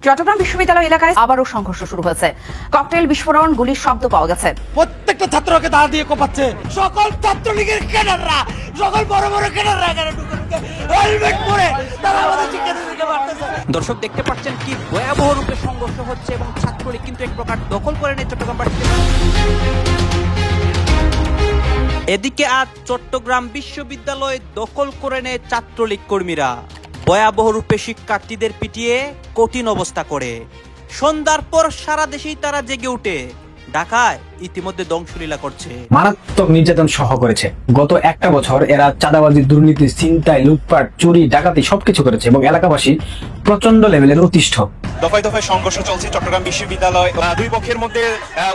চট্টগ্রাম বিশ্ববিদ্যালয় এলাকায় আবারও সংঘর্ষ শুরু হয়েছে। ককটেল বিস্ফোরণ, গুলির শব্দ পাওয়া গেছে। প্রত্যেকটা ছাত্রকে দাঁড় দিয়ে কোপাচ্ছে। সকল ছাত্রলীগের ক্যাডাররা, সকল বড় বড় ক্যাডাররা এখানে ঢুকে হেলমেট পরে তারা আমাদের শিক্ষার্থীদেরকে মারতেছে। দর্শক দেখতে পাচ্ছেন কি ভয়াবহ রূপে সংঘর্ষ হচ্ছে এবং ছাত্রলীগ কিন্তু এক প্রকার দখল করে নেয় চট্টগ্রামবাসীকে। এদিকে আজ চট্টগ্রাম বিশ্ববিদ্যালয় দখল করে নেয় ছাত্রলীগ কর্মীরা। ভয়াবহ রূপে শিক্ষার্থীদের পিটিয়ে কঠিন অবস্থা করে। সন্ধ্যার পর সারা দেশেই তারা জেগে উঠে ঢাকায় ইতিমধ্যে ধ্বংসলীলা করছে। মারাত্মক নির্যাতন সহ করেছে। গত একটা বছর এরা চাঁদাবাজি, দুর্নীতি, ছিনতাই, লুটপাট, চুরি, ডাকাতি সবকিছু করেছে এবং এলাকাবাসী প্রচন্ড লেভেলের অতিষ্ঠ। দফায় দফায় সংঘর্ষ চলছে চট্টগ্রাম বিশ্ববিদ্যালয়। দুই পক্ষের মধ্যে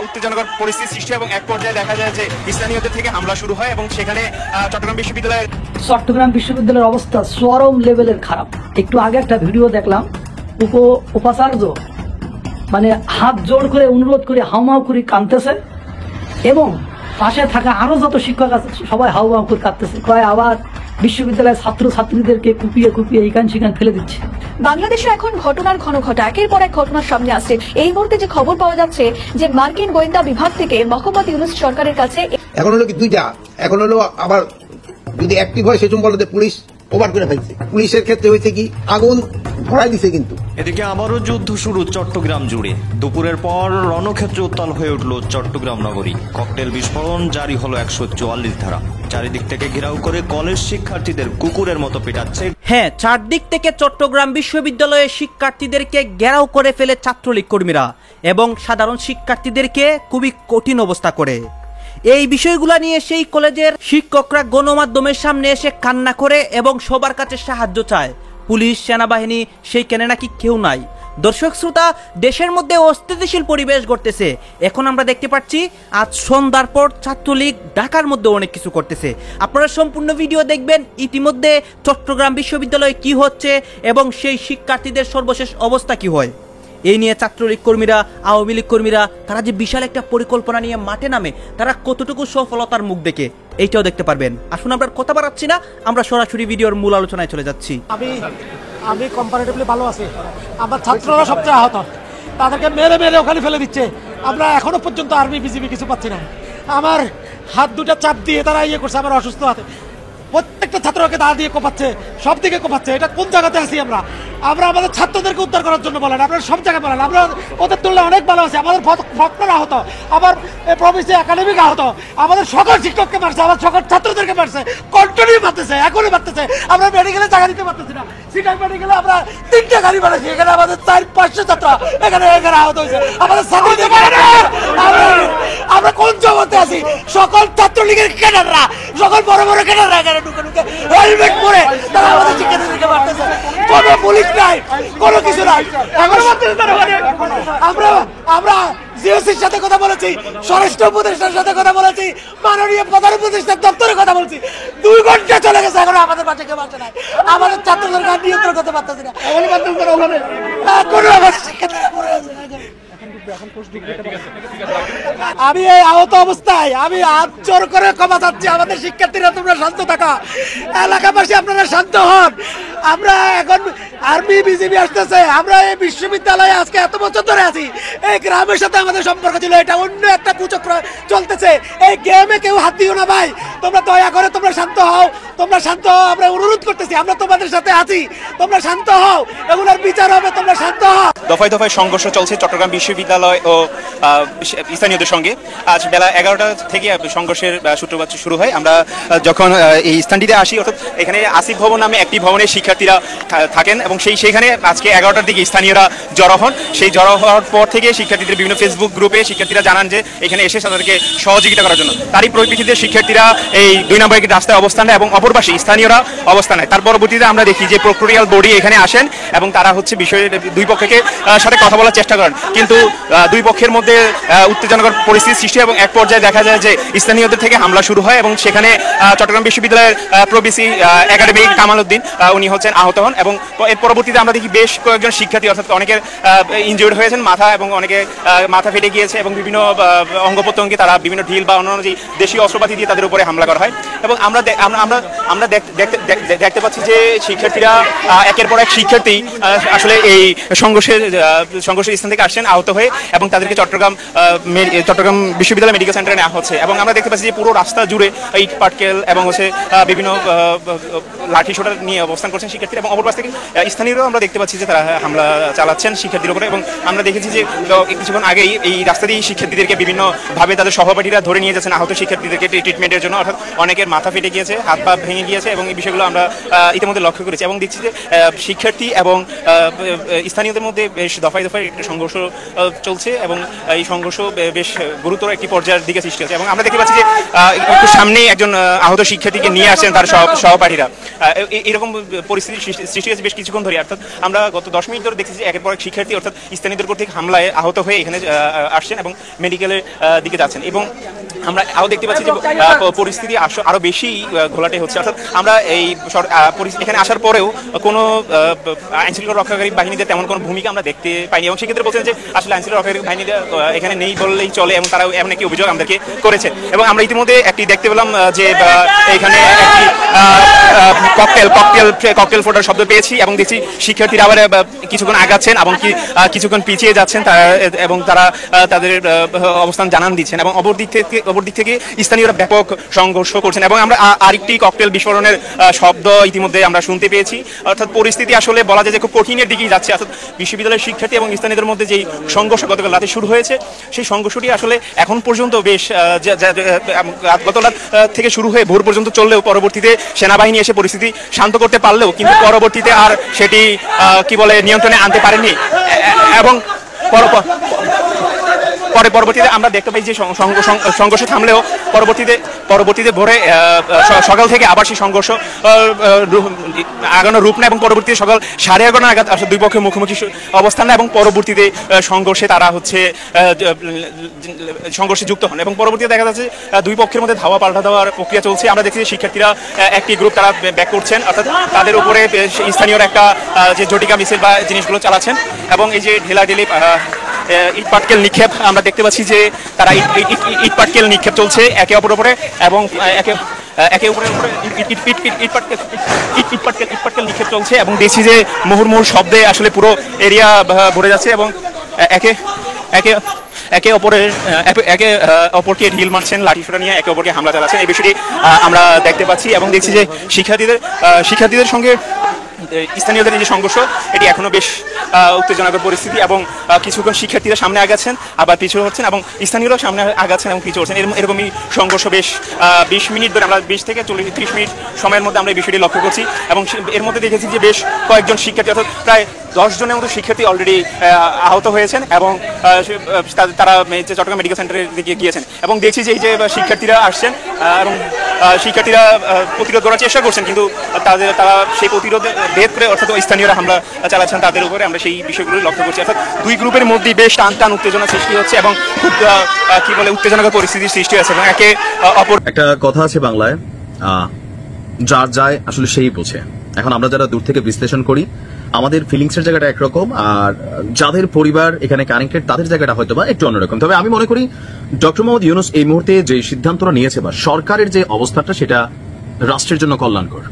উত্তেজনাকর পরিস্থিতি সৃষ্টি এবং এক পর্যায়ে দেখা যায় যে স্থানীয়দের থেকে হামলা শুরু হয় এবং সেখানে চট্টগ্রাম বিশ্ববিদ্যালয়ের অবস্থা চরম লেভেলের খারাপ। একটু আগে একটা ভিডিও দেখলাম, উপাচার্য মানে হাত জোড় করে অনুরোধ করে হাউমাউ করে কাঁদতেছে এবং পাশে থাকা আরো যত শিক্ষক আছে সবাই হাউমাউ করে কাঁদতেছে। কয় আবার বিশ্ববিদ্যালয়ের ছাত্র ছাত্রীদেরকে কুপিয়ে কুপিয়ে এখান সেখান ফেলে দিচ্ছে। বাংলাদেশে এখন ঘটনার ঘন ঘটা একের পর এক ঘটনার সামনে আসছে। এই মুহূর্তে যে খবর পাওয়া যাচ্ছে যে মার্কিন গোয়েন্দা বিভাগ থেকে মোহাম্মদ ইউনূস সরকারের কাছে এখন হলো কি দুইটা, এখন হলো আবার যদি অ্যাক্টিভ হয় সেরকম বলতে পুলিশ ওভার করে ফেলছে। পুলিশের ক্ষেত্রে হয়েছে কি আগুন ধরাই দিছে। কিন্তু এদিকে আবারও যুদ্ধ শুরু চট্টগ্রাম জুড়ে। দুপুরের পর রণক্ষেত্র উত্তাল হয়ে উঠল চট্টগ্রাম নগরী। ককটেল বিস্ফোরণ, জারি হলো 144 ধারা। চারিদিক থেকে ঘেরাও করে কলেজ শিক্ষার্থীদের কুকুরের মতো পেটাচ্ছে। হ্যাঁ, চারদিক থেকে চট্টগ্রাম বিশ্ববিদ্যালয়ের শিক্ষার্থীদেরকে ঘেরাও করে ফেলে ছাত্রলীগ কর্মীরা এবং সাধারণ শিক্ষার্থীদেরকে খুবই কঠিন অবস্থা করে। এই বিষয়গুলো নিয়ে সেই কলেজের শিক্ষকরা গণমাধ্যমের সামনে এসে কান্না করে এবং সবার কাছে সাহায্য চায়। পুলিশ, সেনাবাহিনী সেইখানে নাকি কেউ নাই। দর্শক শ্রোতা, দেশের মধ্যে অস্থিতিশীল পরিবেশ ঘটতেছে। এখন আমরা দেখতে পাচ্ছি আজ সন্ধ্যার পর ছাত্রলীগ ঢাকার মধ্যে অনেক কিছু করতেছে। আপনারা সম্পূর্ণ ভিডিও দেখবেন ইতিমধ্যে চট্টগ্রাম বিশ্ববিদ্যালয়ে কি হচ্ছে এবং সেই শিক্ষার্থীদের সর্বশেষ অবস্থা কি হয়। এই নিয়ে ছাত্রলীগ কর্মীরা, আওয়ামী লীগ কর্মীরা তারা যে বিশাল একটা পরিকল্পনা নিয়ে মাঠে নামে, তারা কতটুকু সফলতার মুখ দেখে এইটাও দেখতে পারবেন। আসুন আমরা কথা বাড়াচ্ছি না, আমরা সরাসরি ভিডিওর মূল আলোচনায় চলে যাচ্ছি। আমি কম্পারেটিভলি ভালো আছি। আমার ছাত্ররা সবচেয়ে আহত, তাদেরকে মেরে মেরে ওখানে ফেলে দিচ্ছে। আমরা এখনো পর্যন্ত আর্মি বিজিবি কিছু পাচ্ছি না। আমার হাত দুটা চাপ দিয়ে তারা ইয়ে করছে আমার অসুস্থ হাতে। প্রত্যেকটা ছাত্রকে দাঁড় দিয়ে কোপাচ্ছে, সব দিকে কোপাচ্ছে। এটা কোন জায়গাতে আছি আমরা? আমরা আমাদের ছাত্রদেরকে উদ্ধার করার জন্য বলেন, আপনারা সব জায়গায় বলেন। আমরা ওদের তুলনায় অনেক ভালো আছি। আমাদের ভক্তরা আহত, আবার প্রভিন্সি একাডেমিক আহত, আমাদের সকল শিক্ষককে মারছে, আমার সকল ছাত্রদেরকে মারছে, কন্টিনিউ মারতেছে, এখনই মারতেছে। আমরা মেডিকেলে জায়গা দিতে পারতেছি না। সিটাই মেডিকেলে আমরা 3টে গাড়ি বানাইছি, এখানে আমাদের 400-500 ছাত্র এখানে আহত হয়েছে। আমাদের আমরা কোন জগতে আছি? সকল ছাত্রলীগের ক্যাডাররা, সকল বড় বড় ক্যাডাররা এখানে ঢুকে হেলমেট পরে তারা আমাদের শিক্ষার্থীদেরকে মারতেছে। কোনো পুলিশ নাই, কোনো কিছু নাই। আমরা জিওসির সাথে কথা বলেছি, স্বরাষ্ট্র উপদেষ্টার সাথে কথা বলেছি, মাননীয় প্রধান উপদেষ্টার দপ্তরে কথা বলছি। 2 ঘন্টা চলে গেছে, এখন আমাদের বাচ্চা কেউ বাচ্চা নাই। আমাদের ছাত্রদের গান নিয়ন্ত্রণ করতে পারতেছি না। আমি এই আহত অবস্থায় আমি হাত জোর করে ক্ষমা চাচ্ছি। আমাদের শিক্ষার্থীরা তোমরা শান্ত থাকা, এলাকাবাসী আপনারা শান্ত হন। আমরা এখন আর্মি বিজিবি আসতেছে। আমরা এই বিশ্ববিদ্যালয়ে আজকে এত বছর ধরে আছি। এই গ্রামের সাথে আমাদের সম্পর্ক ছিল, এটা অন্য একটা কুচক্র চলতেছে। এই গেমে কেউ হাত দিও না ভাই। তোমরা দয়া করে তোমরা শান্ত হও, তোমরা শান্ত হও। আমরা অনুরোধ করতেছি, আমরা তোমাদের সাথে আছি, তোমরা শান্ত হও। এগুলোর বিচার হবে, তোমরা শান্ত হও। দফায় দফায় সংঘর্ষ চলছে চট্টগ্রাম বিশ্ববিদ্যালয় ও স্থানীয়দের সঙ্গে। আজ বেলা 11টা থেকে সংঘর্ষের সূত্রপাত শুরু হয়। আমরা যখন এই স্থানটিতে আসি, অর্থাৎ এখানে আসিফ ভবন নামে একটি ভবনের শিক্ষার্থীরা থাকেন এবং সেখানে আজকে 11টার দিকে স্থানীয়রা জড়ো হন। সেই জড়ো হওয়ার পর থেকে শিক্ষার্থীদের বিভিন্ন ফেসবুক গ্রুপে শিক্ষার্থীরা জানান যে এখানে এসে তাদেরকে সহযোগিতা করার জন্য। তারই পরিপ্রেক্ষিতে শিক্ষার্থীরা এই 2 নম্বর রাস্তায় অবস্থান নেয় এবং অপর পাশে স্থানীয়রা অবস্থান নেয়। তার পরবর্তীতে আমরা দেখি যে প্রক্টোরিয়াল বডি এখানে আসেন এবং তারা বিষয়ে দুই পক্ষকে সাথে কথা বলার চেষ্টা করেন, কিন্তু দুই পক্ষের মধ্যে উত্তেজনাকর পরিস্থিতি সৃষ্টি এবং এক পর্যায়ে দেখা যায় যে স্থানীয়দের থেকে হামলা শুরু হয় এবং সেখানে চট্টগ্রাম বিশ্ববিদ্যালয়ের প্রভিসি একাডেমিক কামাল উদ্দিন উনি আহত হন এবং এর পরবর্তীতে আমরা দেখি বেশ কয়েকজন শিক্ষার্থী, অর্থাৎ অনেকের ইনজিউর্ড হয়েছেন মাথা এবং অনেকে মাথা ফেটে গিয়েছে এবং বিভিন্ন অঙ্গ প্রত্যঙ্গে তারা বিভিন্ন ঢিল বা অন্যান্য যে দেশীয় অস্ত্রপাতি দিয়ে তাদের উপরে হামলা করা হয়। এবং আমরা আমরা দেখতে পাচ্ছি যে শিক্ষার্থীরা একের পর এক শিক্ষার্থী আসলে এই সংঘর্ষের স্থান থেকে আসছেন আহত হয়ে, এবং তাদেরকে চট্টগ্রাম বিশ্ববিদ্যালয় মেডিকেল সেন্টারে নেওয়া হচ্ছে। এবং আমরা দেখতে পাচ্ছি যে পুরো রাস্তা জুড়ে ইট পাটকেল এবং বিভিন্ন লাঠি সোটা নিয়ে অবস্থান করছেন শিক্ষার্থীরা, এবং অপর পাশ থেকে স্থানীয়রাও আমরা দেখতে পাচ্ছি যে তারা হামলা চালাচ্ছেন শিক্ষার্থীদের উপরে। এবং আমরা দেখেছি যে কিছুক্ষণ আগেই এই রাস্তা দিয়ে শিক্ষার্থীদেরকে বিভিন্নভাবে তাদের সহপাঠীরা ধরে নিয়ে যাচ্ছেন আহত শিক্ষার্থীদেরকে ট্রিটমেন্টের জন্য, অর্থাৎ অনেকের মাথা ফেটে গিয়েছে, হাত পা ভেঙে গিয়েছে, এবং এই বিষয়গুলো আমরা ইতিমধ্যে লক্ষ্য করেছি। এবং দেখছি যে শিক্ষার্থী এবং স্থানীয়দের মধ্যে বেশ দফায় দফায় একটা সংঘর্ষ চলছে, এবং এই সংঘর্ষ বেশ গুরুতর একটি পর্যায়ের দিকে সৃষ্টি হচ্ছে। এবং আমরা দেখতে পাচ্ছি যে একটু সামনেই একজন আহত শিক্ষার্থীকে নিয়ে আসছেন তার সহপাঠীরা। এরকম পরিস্থিতি সৃষ্টি হয়েছে বেশ কিছুক্ষণ ধরে, অর্থাৎ আমরা গত 10 মিনিট ধরে দেখছি যে একের পর এক শিক্ষার্থী অর্থাৎ স্থানীয়দের কর্তৃক হামলায় আহত হয়ে এখানে আসছেন এবং মেডিকেলের দিকে যাচ্ছেন। এবং আমরা আরও দেখতে পাচ্ছি যে পরিস্থিতি আরো বেশি ঘোলাটে হচ্ছে, অর্থাৎ আমরা এই এখানে আসার পরেও কোনো আইনশৃঙ্খলা রক্ষাকারী বাহিনীদের তেমন কোনো ভূমিকা আমরা দেখতে পাইনি। এবং সেক্ষেত্রে বলছেন যে আসলে আইনশৃঙ্খলা রক্ষাকারী বাহিনীরা এখানে নেই বললেই চলে, এবং তারা এমন একটি অভিযোগ আমাদেরকে করেছে। এবং আমরা ইতিমধ্যে একটি দেখতে পেলাম যে এখানে একটি ককটেল ফোটার শব্দ পেয়েছি, এবং দেখছি শিক্ষার্থীরা আবার কিছুক্ষণ আগাচ্ছেন এবং কিছুক্ষণ পিছিয়ে যাচ্ছেন, এবং তারা তাদের অবস্থান জানান দিচ্ছেন। এবং অপর দিক থেকে স্থানীয়রা ব্যাপক সংঘর্ষ করছেন, এবং আমরা আরেকটি ককটেল বিস্ফোরণের শব্দ ইতিমধ্যে আমরা শুনতে পেয়েছি। অর্থাৎ পরিস্থিতি আসলে বলা যায় যে খুব কঠিনের দিকেই যাচ্ছে। অর্থাৎ বিশ্ববিদ্যালয়ের শিক্ষার্থী এবং স্থানীয়দের মধ্যে যেই সংঘর্ষ গতকাল রাতে শুরু হয়েছে, সেই সংঘর্ষটি আসলে এখন পর্যন্ত বেশ গত রাত থেকে শুরু হয়ে ভোর পর্যন্ত চললেও পরবর্তীতে সেনাবাহিনী এসে পরিস্থিতি শান্ত করতে পারলেও কিন্তু পরবর্তীতে আর সেটি নিয়ন্ত্রণে আনতে পারেনি। এবং পরবর্তীতে আমরা দেখতে পাই যে সংঘর্ষ থামলেও পরবর্তীতে ভোরে সকাল থেকে আবার সেই সংঘর্ষ আগানো রূপ নেয়, এবং পরবর্তীতে সকাল 11:30 নাগাদ দুই পক্ষের মুখোমুখি অবস্থান নেয়, এবং পরবর্তীতে সংঘর্ষে তারা সংঘর্ষে যুক্ত হন। এবং পরবর্তীতে দেখা যাচ্ছে দুই পক্ষের মধ্যে ধাওয়া পাল্টা দেওয়ার প্রক্রিয়া চলছে। আমরা দেখছি শিক্ষার্থীরা একটি গ্রুপ তারা ব্যাক করছেন, অর্থাৎ তাদের উপরে স্থানীয়রা একটা যে ঝটিকা মিছিল বা জিনিসগুলো চালাচ্ছেন, এবং এই যে ঢেলাঢেলি ইট পাটকেল নিক্ষেপ আমরা দেখতে পাচ্ছি যে তারা ইট পাটকেল নিক্ষেপ চলছে একে অপরের উপরে, এবং একে উপরে ইট পাটকেল নিক্ষেপ চলছে, এবং দেখছি যে মুহুর্মুহুর শব্দে আসলে পুরো এরিয়া ভরে যাচ্ছে, এবং একে অপরকে ঢিল মারছেন, লাঠি সোটা নিয়ে একে অপরকে হামলা চালাচ্ছেন। এই বিষয়টি আমরা দেখতে পাচ্ছি, এবং দেখছি যে শিক্ষার্থীদের সঙ্গে স্থানীয়দের যে সংঘর্ষ এটি এখনো বেশ উত্তেজনাকর পরিস্থিতি, এবং কিছুক্ষণ শিক্ষার্থীরা সামনে আগাচ্ছেন আবার পিছু হচ্ছেন, এবং স্থানীয়রাও সামনে আগাচ্ছেন এবং পিছু হচ্ছেন। এরকমই সংঘর্ষ বেশ 20 মিনিট ধরে, আমরা 20 থেকে 30 মিনিট সময়ের মধ্যে আমরা এই বিষয়টি লক্ষ্য করছি। এবং এর মধ্যে দেখেছি যে বেশ কয়েকজন শিক্ষার্থী, অর্থাৎ প্রায় 10 জনের মতো শিক্ষার্থী অলরেডি আহত হয়েছেন, এবং তারা চট্টগ্রাম মেডিকেল সেন্টারের দিকে গিয়েছেন। এবং দেখছি যে এই যে শিক্ষার্থীরা আসছেন এবং শিক্ষার্থীরা প্রতিরোধ করার চেষ্টা করছেন, কিন্তু তারা সেই প্রতিরোধ ভেদ করে অর্থাৎ স্থানীয়রা হামলা চালাচ্ছেন তাদের উপরে। আমরা সেই বিষয়গুলো লক্ষ্য করছি, অর্থাৎ দুই গ্রুপের মধ্যে বেশ টান উত্তেজনা সৃষ্টি হচ্ছে, এবং খুব উত্তেজনাকর পরিস্থিতির সৃষ্টি হচ্ছে। এবং একে অপর একটা কথা আছে বাংলায়, যার যায় আসলে সেই বোঝে। এখন আমরা যারা দূর থেকে বিশ্লেষণ করি আমাদের ফিলিংসের জায়গাটা একরকম, আর যাদের পরিবার এখানে কানেক্টেড তাদের জায়গাটা হয়তো বা একটু অন্যরকম। তবে আমি মনে করি ডক্টর মোহাম্মদ ইউনূস এই মুহূর্তে যে সিদ্ধান্তটা নিয়েছে বা সরকারের যে অবস্থাটা সেটা রাষ্ট্রের জন্য কল্যাণকর।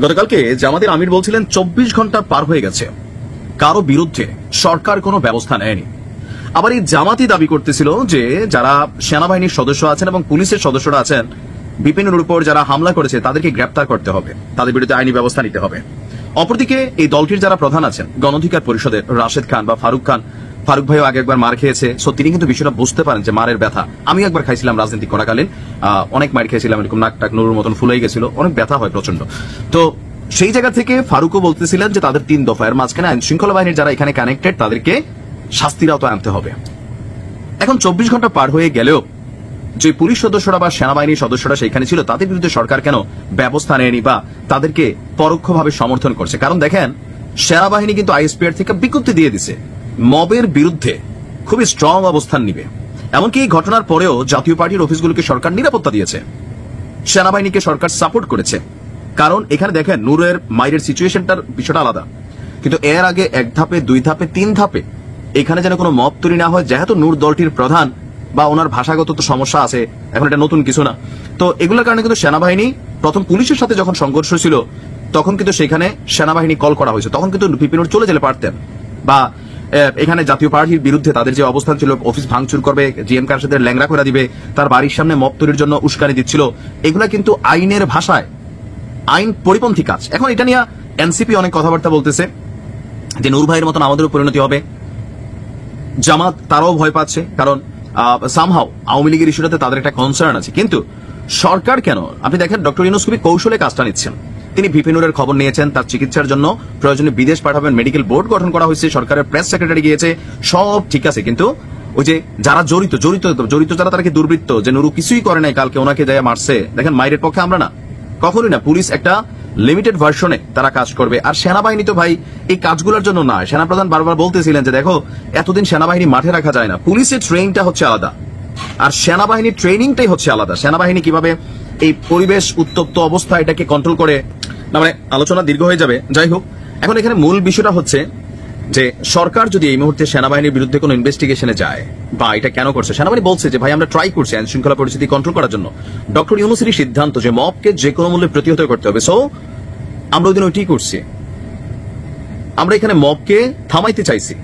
গতকালকে জামাতের আমির বলছিলেন 24 ঘন্টা পার হয়ে গেছে, কারো বিরুদ্ধে সরকার কোনো ব্যবস্থা নেয়নি। আবার এই জামাতই দাবি করতেছিল যে যারা সেনাবাহিনীর সদস্য আছেন এবং পুলিশের সদস্যরা আছেন বিপিনের উপর যারা হামলা করেছে তাদেরকে গ্রেপ্তার করতে হবে, তাদের বিরুদ্ধে আইনি ব্যবস্থা নিতে হবে। অপরদিকে এই দলটির যারা প্রধান আছেন গণঅধিকার পরিষদের রাশেদ খান বা ফারুক ভাইও আগে একবার মার খেয়েছে, সো তিনি কিন্তু বিষয়টা বুঝতে পারেন যে মারের ব্যথা। আমি একবার খাইছিলাম রাজনীতি করাকালীন, অনেক মার খেয়েছিলাম, এরকম নাক টাক নুরুর মতন ফুলেই গেছিল, অনেক ব্যথা হয় প্রচন্ড। তো সেই জায়গা থেকে ফারুকও বলতেছিলেন যে তাদের 3 দফার মাঝখানে আইন শৃঙ্খলা বাহিনীর যারা এখানে কানেক্টেড তাদেরকে শাস্তির আওতায় আনতে হবে। এখন 24 ঘন্টা পার হয়ে গেলেও যে পুলিশ সদস্যরা বা সেনাবাহিনীর সদস্যরা সেখানে ছিল তাদের বিরুদ্ধে সরকার কেন ব্যবস্থা নেয়নি বা তাদেরকে পরোক্ষভাবে সমর্থন করছে? কারণ দেখেন, সেনাবাহিনী কিন্তু আইএসপিআর থেকে বিজ্ঞপ্তি দিয়ে দিছে মবের বিরুদ্ধে খুবই স্ট্রং অবস্থান নিবে। এমনকি এই ঘটনার পরেও জাতীয় পার্টির অফিসগুলোকে সরকার নিরাপত্তা দিয়েছে, সেনাবাহিনীকে সরকার সাপোর্ট করেছে। কারণ এখানে দেখেন নূরের মাইরের সিচুয়েশনটার বিষয়টা আলাদা, কিন্তু এর আগে 1 ধাপে 2 ধাপে 3 ধাপে এখানে যেন কোনো মব তৈরি না হয়। যেহেতু নূর দলটির প্রধান বা ওনার ভাষাগত তো সমস্যা আছে, এখন এটা নতুন কিছু না, তো এগুলোর কারণে কিন্তু সেনাবাহিনী প্রথম পুলিশের সাথে যখন সংঘর্ষ ছিল তখন কিন্তু সেখানে সেনাবাহিনী কল করা হয়েছে, তখন কিন্তু বিপিনুর চলে যেতে পারতেন। বা এখানে জাতীয় পার্টির বিরুদ্ধে তাদের যে অবস্থান ছিল, অফিস ভাঙচুর করবে, জিএম কারসাদের ল্যাংড়া করে দিবে, তার বাড়ির সামনে মব তৈরির জন্য উস্কানি দিচ্ছিল, এগুলা কিন্তু আইনের ভাষায় আইন পরিপন্থী কাজ। এখন এটা নিয়ে এনসিপি অনেক কথাবার্তা বলতেছে যে নূর ভাইয়ের মতন আমাদেরও পরিণতি হবে। জামাত তারাও ভয় পাচ্ছে, কারণ সামহাও আওয়ামী লীগের ইস্যুটাতে তাদের একটা কনসার্ন আছে। কিন্তু সরকার কেন? আপনি দেখেন ডক্টর ইউনূস খুবই কৌশলে কাজটা নিচ্ছেন। তিনি ভিপিনুরের খবর নিয়েছেন, তার চিকিৎসার জন্য প্রয়োজনে বিদেশ পাঠাবেন, মেডিকেল বোর্ড গঠন করা হয়েছে, সরকারের প্রেস সেক্রেটারি গিয়েছে, সব ঠিক আছে। কিন্তু ওই যে যারা জড়িত যারা, তারা কি দুর্বৃত্ত, যে নুরু কিছুই করে নাই, কালকে ওনাকে যায় মারছে, দেখেন মাইরের পক্ষে আমরা না, কখনোই না। পুলিশ একটা লিমিটেড ভার্সনে তারা কাজ করবে। আর সেনাবাহিনী তো ভাই এই কাজগুলোর জন্য নয়। সেনাপ্রধান বারবার বলতেছিলেন যে দেখো এতদিন সেনাবাহিনী মাঠে রাখা যায় না, পুলিশের ট্রেনিংটা হচ্ছে আলাদা আর সেনাবাহিনীর ট্রেনিংটাই হচ্ছে আলাদা। সেনাবাহিনী কিভাবে এই পরিবেশ উত্তপ্ত অবস্থা এটাকে কন্ট্রোল করে, না মানে আলোচনা দীর্ঘ হয়ে যাবে। যাই হোক, এখন এখানে মূল বিষয়টা হচ্ছে যে সরকার যদি এই মুহূর্তে সেনাবাহিনীর বিরুদ্ধে কোনো ইনভেস্টিগেশনে যায় বা এটা কেন করছে, সেনাবাহিনী বলছে যে ভাই আমরা ট্রাই করছি আইন শৃঙ্খলা পরিস্থিতি কন্ট্রোল করার জন্য। ডক্টর ইউনূসের সিদ্ধান্ত যে মবকে যে কোনো মূল্যে প্রতিহত করতে হবে, সো আমরা ওই দিন ওইটাই করছি। আমরা এখানে মবকে থামাইতে চাইছি।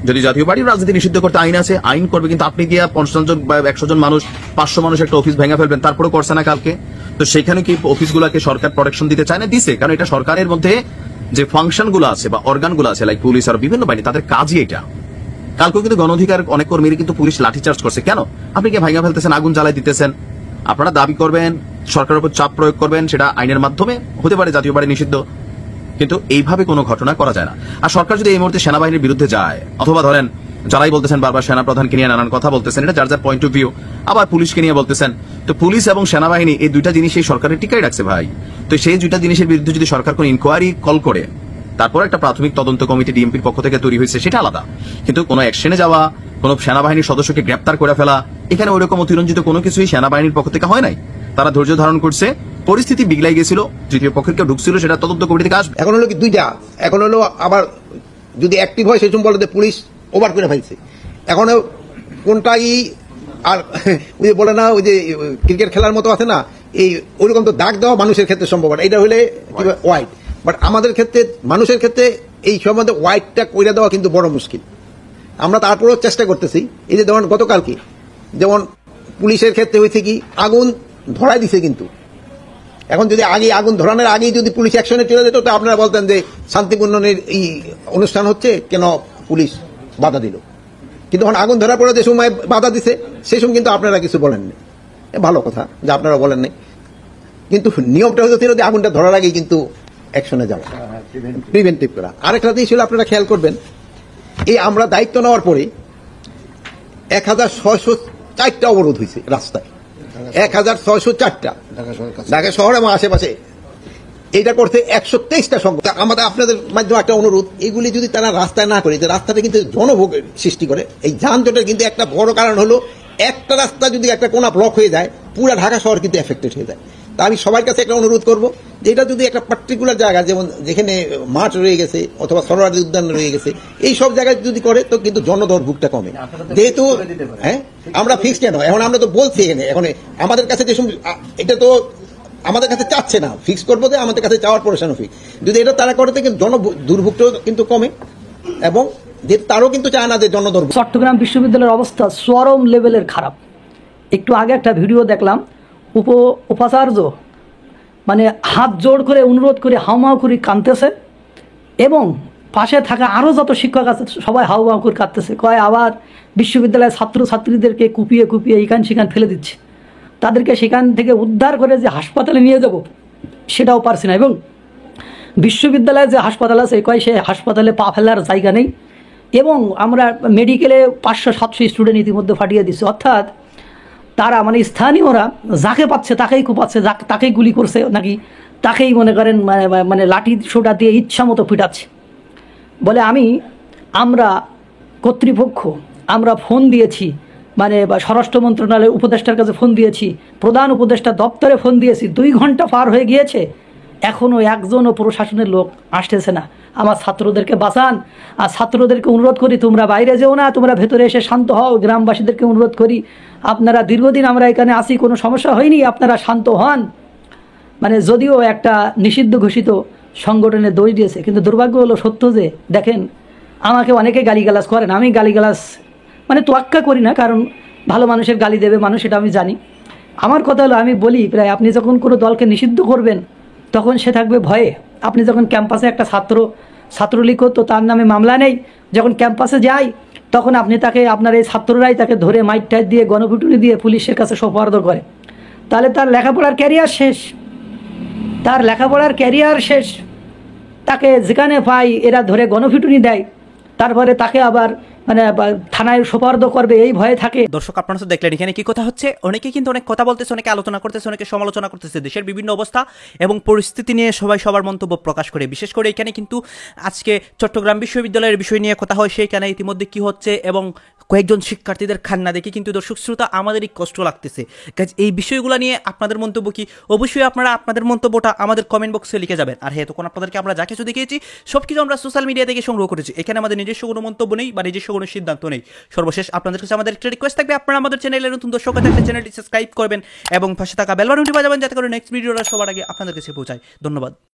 যদি জাতীয় পার্টির রাজনীতি নিষিদ্ধ করতে আইন আছে, আইন করবে, কিন্তু আপনি গিয়ে 50 জন বা 100 জন মানুষ, 500 মানুষ একটা অফিস ভেঙে ফেলবেন, তারপরে করছে না কালকে। তো সেখানে কি অফিসগুলোকে সরকার প্রোটেকশন দিতে চায় না? দিছে, কারণ এটা সরকারের মধ্যে যে ফাংশন গুলো আছে বা অর্গান গুলো আছে, লাইক পুলিশ আর বিভিন্ন বাহিনী, তাদের কাজই এটা। কালকেও কিন্তু গণ অধিকার অনেক কর্মীরা কিন্তু পুলিশ লাঠিচার্জ করছে। কেন? আপনি কি ভেঙে ফেলতেছেন, আগুন জ্বালাই দিতেছেন, আপনারা দাবি করবেন, সরকারের উপর চাপ প্রয়োগ করবেন, সেটা আইনের মাধ্যমে হতে পারে, জাতীয় পার্টি নিষিদ্ধ, কিন্তু এইভাবে কোনো ঘটনা করা যায় না। আর সরকার যদি এই মুহূর্তে সেনাবাহিনীর বিরুদ্ধে যায়, অথবা ধরেন যারাই বলতেছেন বারবার সেনাপ্রধানকে নিয়ে নানান কথা বলতেছেন, এটা যার যার পয়েন্ট অফ ভিউ, আবার পুলিশকে নিয়ে বলতেছেন, তো পুলিশ এবং সেনাবাহিনী এই দুইটা জিনিস এই সরকারের টিকাই রাখছে ভাই। তো সেই দুইটা জিনিসের বিরুদ্ধে যদি সরকার কোনো ইনকোয়ারি কল করে, তারপর একটা প্রাথমিক তদন্ত কমিটি ডিএমপির পক্ষ থেকে তৈরি হয়েছে, সেটা আলাদা। কিন্তু কোনো অ্যাকশনে যাওয়া, কোনো সেনাবাহিনীর সদস্যকে গ্রেপ্তার করে ফেলা, এখানে ওইরকম অতিরঞ্জিত কোনো কিছুই সেনাবাহিনীর পক্ষ থেকে হয় নাই। তারা ধৈর্য ধারণ করছে, পরিস্থিতি বিগলাই গেছিল, তৃতীয় পক্ষের কেউ ঢুকছিল, সেটা তদন্ত কমিটি থেকে আসবে। এখন হলো কি দুইটা, এখন হলো আবার যদি অ্যাক্টিভ হয় সেই সময় বলে যে পুলিশ ওভার করে ফেলছে। এখন কোনটাই আর ওই যে বলে না, ওই যে ক্রিকেট খেলার মতো আছে না, এই ওইরকম তো দাগ দেওয়া মানুষের ক্ষেত্রে সম্ভব না, এটা হলে ওয়াইড। বাট আমাদের ক্ষেত্রে, মানুষের ক্ষেত্রে এই সম্বন্ধে ওয়াইডটা কইরা দেওয়া কিন্তু বড় মুশকিল। আমরা তারপরেও চেষ্টা করতেছি। এই যে যেমন গতকালকে যেমন পুলিশের ক্ষেত্রে হয়েছে কি, আগুন ধরাই দিছে, কিন্তু এখন যদি আগে আগুন ধরানোর আগেই যদি পুলিশ অ্যাকশনে চলে যেত, তো আপনারা বলতেন যে শান্তিপূর্ণ এই অনুষ্ঠান হচ্ছে, কেন পুলিশ বাধা দিল। কিন্তু এখন আগুন ধরার পরে যে সময় বাধা দিছে, সেই সময় কিন্তু আপনারা কিছু বলেননি। ভালো কথা যে আপনারা বলেন নাই, কিন্তু নিয়মটা হচ্ছে ছিল যে আগুনটা ধরার আগেই কিন্তু অ্যাকশনে যাওয়া, প্রিভেন্টিভ করা। আরেকটা জিনিস হলো আপনারা খেয়াল করবেন, এই আমরা দায়িত্ব নেওয়ার পরে 1604টা অবরোধ হয়েছে রাস্তায়, 1604টা ঢাকা শহর এবং আশেপাশে। এটা করতে 123টা সংখ্যা। আমাদের আপনাদের মাধ্যমে একটা অনুরোধ, এগুলি যদি তারা রাস্তায় না করে, যে রাস্তাটা কিন্তু জনভোগের সৃষ্টি করে। এই যানজটের কিন্তু একটা বড় কারণ হলো, একটা রাস্তা যদি একটা কোনা ব্লক হয়ে যায়, পুরো ঢাকা শহর কিন্তু এফেক্টেড হয়ে যায়। তা আমি সবার কাছে একটা অনুরোধ করবো, যে এটা যদি একটা পার্টিকুলার জায়গা, যেমন যেখানে মাঠ রয়ে গেছে অথবা সরোয়ারী উদ্যান রয়ে গেছে, এই সব জায়গায় যদি করে, তো কিন্তু জনদুর্ভোগটা কমে। যেহেতু হ্যাঁ আমরা ফিক্স কেন, এখন আমরা তো বলছি এখানে, এখন আমাদের কাছে যে এটা তো আমাদের কাছে চাচ্ছে না, ফিক্স করবো যে আমাদের কাছে চাওয়ার পরে ফিক্স, যদি এটা তারা করে, কিন্তু জনদুর্ভোগটাও কিন্তু কমে, এবং যে তারও কিন্তু চায় না যে জনদুর্ভোগ। চট্টগ্রাম বিশ্ববিদ্যালয়ের অবস্থা চরম লেভেলের খারাপ। একটু আগে একটা ভিডিও দেখলাম, উপাচার্য মানে হাত জোড় করে অনুরোধ করে হাউমাউ করে কাঁদতেছে, এবং পাশে থাকা আরও যত শিক্ষক আছে সবাই হাউমাউ করে কাঁদতেছে। কয় আবার বিশ্ববিদ্যালয়ের ছাত্রছাত্রীদেরকে কুপিয়ে কুপিয়ে এইখান সেখান ফেলে দিচ্ছে, তাদেরকে সেখান থেকে উদ্ধার করে যে হাসপাতালে নিয়ে যাব সেটাও পারছি না। এবং বিশ্ববিদ্যালয়ে যে হাসপাতাল আছে, কয় সে হাসপাতালে পা ফেলার জায়গা নেই, এবং আমরা মেডিকেলে 500-700 স্টুডেন্ট ইতিমধ্যে ফাটিয়ে দিচ্ছে। অর্থাৎ তারা মানে স্থানীয়রা যাকে পাচ্ছে তাকেই কুপাচ্ছে, তাকেই গুলি করছে, নাকি তাকেই মনে করেন মানে লাঠি সোটা দিয়ে ইচ্ছা মতো পিটাচ্ছে। বলে আমরা কর্তৃপক্ষ আমরা ফোন দিয়েছি, মানে স্বরাষ্ট্র মন্ত্রণালয়ের উপদেষ্টার কাছে ফোন দিয়েছি, প্রধান উপদেষ্টা দপ্তরে ফোন দিয়েছি, 2 ঘন্টা পার হয়ে গিয়েছে, এখনও একজনও প্রশাসনের লোক আসতেছে না। আমার ছাত্রদেরকে বাঁচান, আর ছাত্রদেরকে অনুরোধ করি তোমরা বাইরে যেও না, তোমরা ভেতরে এসে শান্ত হও। গ্রামবাসীদেরকে অনুরোধ করি, আপনারা দীর্ঘদিন আমরা এখানে আসি, কোনো সমস্যা হয়নি, আপনারা শান্ত হন। মানে যদিও একটা নিষিদ্ধ ঘোষিত সংগঠনে দোষ দিয়েছে, কিন্তু দুর্ভাগ্য হলো সত্য যে দেখেন আমাকে অনেকে গালিগালাজ করেন, আমি গালিগালাজ মানে তোয়াক্কা করি না, কারণ ভালো মানুষের গালি দেবে মানুষ, এটা আমি জানি। আমার কথা হলো আমি বলি প্রায় আপনি যখন কোনো দলকে নিষিদ্ধ করবেন তখন সে থাকবে ভয়ে। আপনি যখন ক্যাম্পাসে একটা ছাত্রলীগ তো তার নামে মামলা নেই, যখন ক্যাম্পাসে যায় তখন আপনি তাকে আপনার এই ছাত্ররাই তাকে ধরে মাইট টাইট দিয়ে গণপিটুনি দিয়ে পুলিশের কাছে সোপর্দ করে, তাহলে তার লেখাপড়ার ক্যারিয়ার শেষ, তার লেখাপড়ার ক্যারিয়ার শেষ। তাকে যেখানে পাই এরা ধরে গণপিটুনি দেয়, তারপরে তাকে আবার মানে থানায় সোপর্দ করবে এই ভয়ে থাকে। দর্শক আপনারা তো দেখলেন এখানে কি কথা হচ্ছে, অনেকে কিন্তু অনেক কথা বলতেছে, অনেকে আলোচনা করতেছে, অনেকে সমালোচনা করতেছে দেশের বিভিন্ন অবস্থা এবং পরিস্থিতি নিয়ে সবাই সবার মন্তব্য প্রকাশ করে। বিশেষ করে এখানে কিন্তু আজকে চট্টগ্রাম বিশ্ববিদ্যালয়ের বিষয় নিয়ে কথা হয়, সেইখানে ইতিমধ্যে কি হচ্ছে এবং কয়েকজন শিক্ষার্থীদের খান্না দেখে কিন্তু দর্শক শ্রোতা আমাদেরই কষ্ট লাগতেছে। এই বিষয়গুলো নিয়ে আপনাদের মন্তব্য কি? অবশ্যই আপনারা আপনাদের মন্তব্যটা আমাদের কমেন্ট বক্সে লিখে যাবেন। আর হ্যাঁ, তখন আপনাদেরকে আমরা যা কিছু দেখিয়েছি সব কিছু আমরা সোশ্যাল মিডিয়া থেকে সংগ্রহ করেছি, এখানে আমাদের নিজস্ব কোনো মন্তব্য নেই বা নিজস্ব কোনো সিদ্ধান্ত নেই। সর্বশেষ আপনাদের কাছে আমাদের একটা রিকোয়েস্ট থাকবে, আপনারা আমাদের চ্যানেলের নতুন দর্শক হয়ে থাকলে চ্যানেলটি সাবস্ক্রাইব করবেন এবং পাশে থাকা বেল বাটনটি বাজাবেন যাতে করে নেক্সট ভিডিওটা সবার আগে আপনাদের কাছে পৌঁছায়। ধন্যবাদ।